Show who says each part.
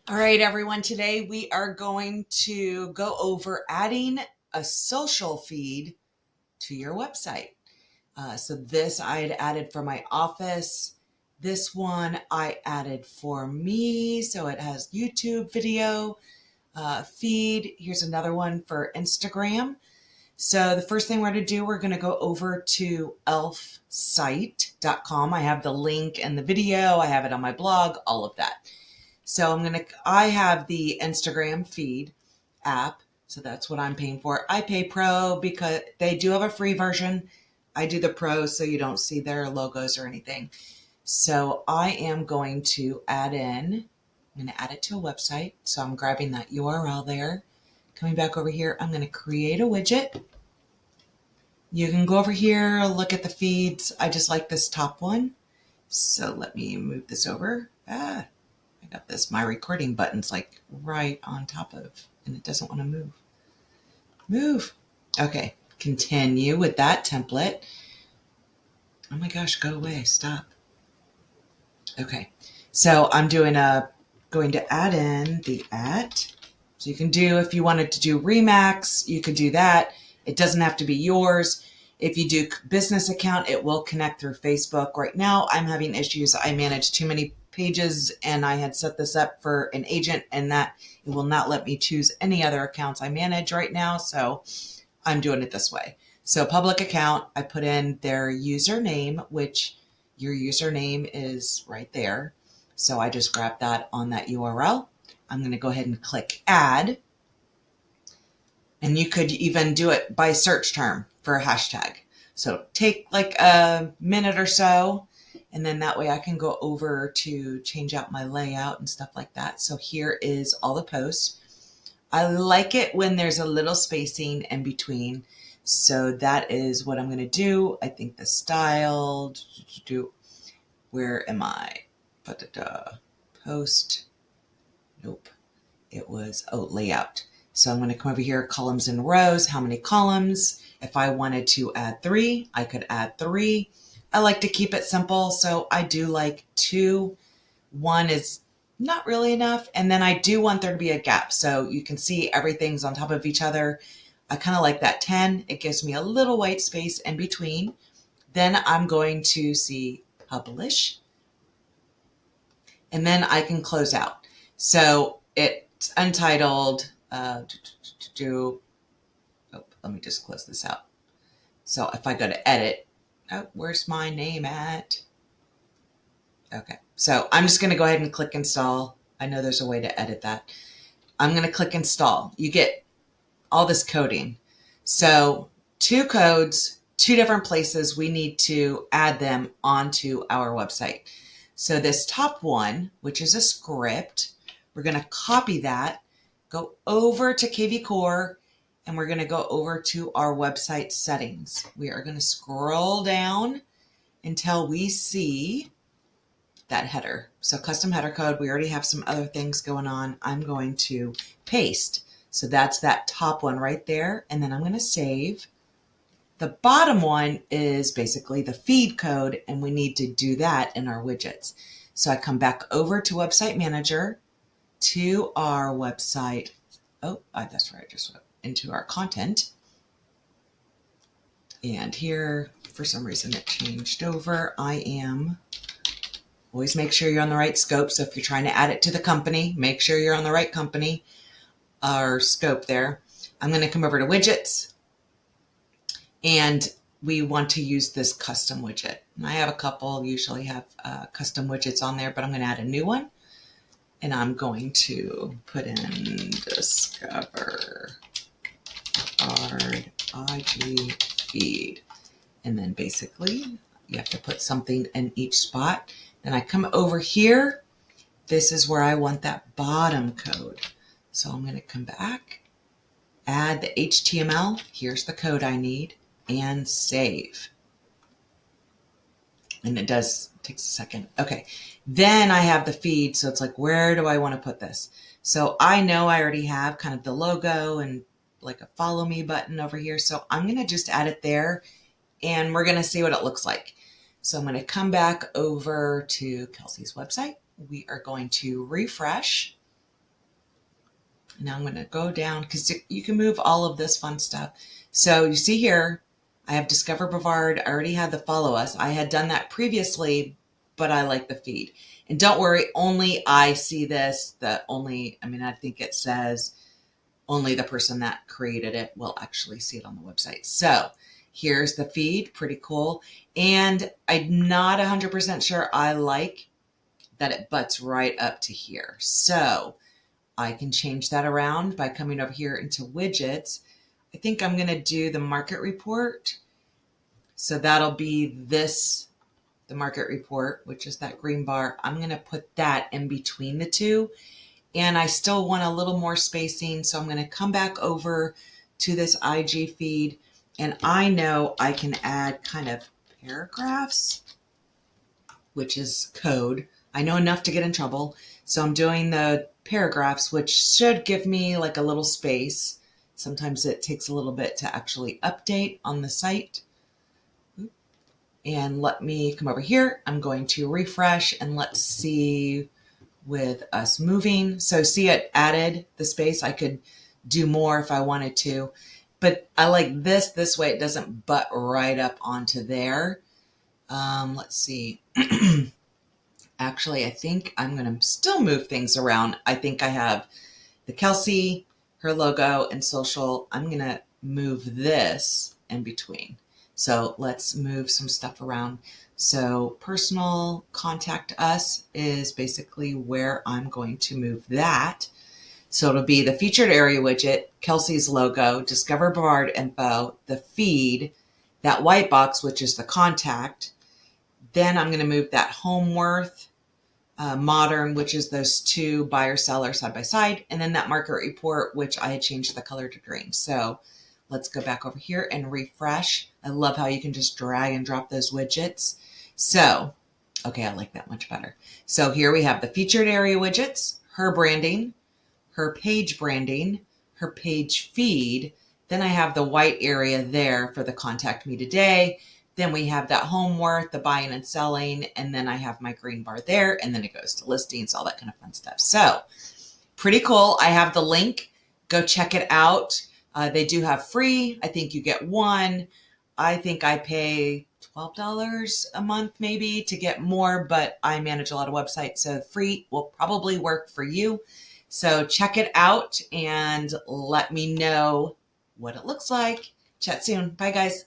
Speaker 1: All right, everyone. Today we are going to go over adding a social feed to your website. So this I had added for my office. This one I added for me. So it has YouTube video feed. Here's another one for Instagram. So the first thing we're going to do, we're going to go over to ElfSight.com. I have the link and the video. I have it on my blog, all of that. So I have the Instagram feed app. So that's what I'm paying for. I pay pro because they do have a free version. I do the pro so you don't see their logos or anything. So I am going to I'm going to add it to a website. So I'm grabbing that URL there. Coming back over here, I'm going to create a widget. You can go over here, look at the feeds. I just like this top one. So let me move this over. I got this. My recording button's like right on top of, and it doesn't want to move. Move. Okay. Continue with that template. Oh my gosh, go away. Stop. Okay. So I'm going to add in the @ So you can do, if you wanted to do Remax, you could do that. It doesn't have to be yours. If you do business account, it will connect through Facebook. Right now, I'm having issues. I manage too many pages and I had set this up for an agent and that it will not let me choose any other accounts I manage right now. So I'm doing it this way. So public account, I put in their username, which your username is right there. So I just grabbed that on that URL. I'm going to go ahead and click add. And you could even do it by search term for a hashtag. So take like a minute or so, and then that way I can go over to change out my layout and stuff like that. So here is all the posts. I like it when there's a little spacing in between. So that is what I'm going to do. I think the style, where am I? Post. Nope. It was, layout. So I'm going to come over here, columns and rows. How many columns? If I wanted to add 3, I could add 3. I like to keep it simple, so I do like 2. 1 is not really enough. And then I do want there to be a gap so you can see everything's on top of each other. I kind of like that 10. It gives me a little white space in between. Then I'm going to see publish. And then I can close out. So it's untitled. Let me just close this out. So if I go to edit, where's my name at? Okay, so I'm just going to go ahead and click install. I know there's a way to edit that. I'm going to click install. You get all this coding. So 2 codes, 2 different places we need to add them onto our website. So this top one, which is a script, we're going to copy that, go over to KV Core, and we're going to go over to our website settings. We are going to scroll down until we see that header. So custom header code, we already have some other things going on. I'm going to paste. So that's that top one right there. And then I'm going to save. The bottom one is basically the feed code, and we need to do that in our widgets. So I come back over to Website Manager, to our website. That's right. I just went into our content. And here, for some reason, it changed over. Always make sure you're on the right scope. So if you're trying to add it to the company, make sure you're on the right company or scope there. I'm going to come over to widgets, and we want to use this custom widget. And I have a couple, usually have custom widgets on there, but I'm going to add a new one. And I'm going to put in discover hard IG feed. And then basically you have to put something in each spot. Then I come over here. This is where I want that bottom code. So I'm going to come back, add the HTML. Here's the code I need, and save. And it takes a second. Okay. Then I have the feed. So it's like, where do I want to put this? So I know I already have kind of the logo and like a follow me button over here. So I'm going to just add it there, and we're going to see what it looks like. So I'm going to come back over to Kelsey's website. We are going to refresh. Now I'm going to go down because you can move all of this fun stuff. So you see here, I have Discover Brevard. I already had the follow us. I had done that previously, but I like the feed. And don't worry, only I see this. I think it says only the person that created it will actually see it on the website. So here's the feed, pretty cool. And I'm not 100% sure I like that it butts right up to here. So I can change that around by coming over here into widgets. I think I'm going to do the market report. So that'll be this, the market report, which is that green bar. I'm going to put that in between the two. And I still want a little more spacing. So I'm going to come back over to this IG feed. And I know I can add kind of paragraphs, which is code. I know enough to get in trouble. So I'm doing the paragraphs, which should give me like a little space. Sometimes it takes a little bit to actually update on the site. And let me come over here. I'm going to refresh and let's see with us moving. So see, it added the space. I could do more if I wanted to, but I like this way. It doesn't butt right up onto there. Let's see. Actually, I think I'm going to still move things around. I think I have the Kelsey, her logo, and social. I'm going to move this in between. So let's move some stuff around. So personal contact us is basically where I'm going to move that. So it'll be the featured area widget, Kelsey's logo, Discover Brevard info, the feed, that white box, which is the contact. Then I'm going to move that home worth, modern, which is those two buyer seller side by side, and then that market report, which I had changed the color to green. So let's go back over here and refresh. I love how you can just drag and drop those widgets. So, okay, I like that much better. So here we have the featured area widgets, her branding, her page branding, her page feed. Then I have the white area there for the contact me today. Then we have that home worth, the buying and selling, and then I have my green bar there, and then it goes to listings, all that kind of fun stuff. So pretty cool. I have the link. Go check it out. They do have free. I think you get one. I think I pay $12 a month maybe to get more, but I manage a lot of websites, so free will probably work for you. So check it out and let me know what it looks like. Chat soon. Bye, guys.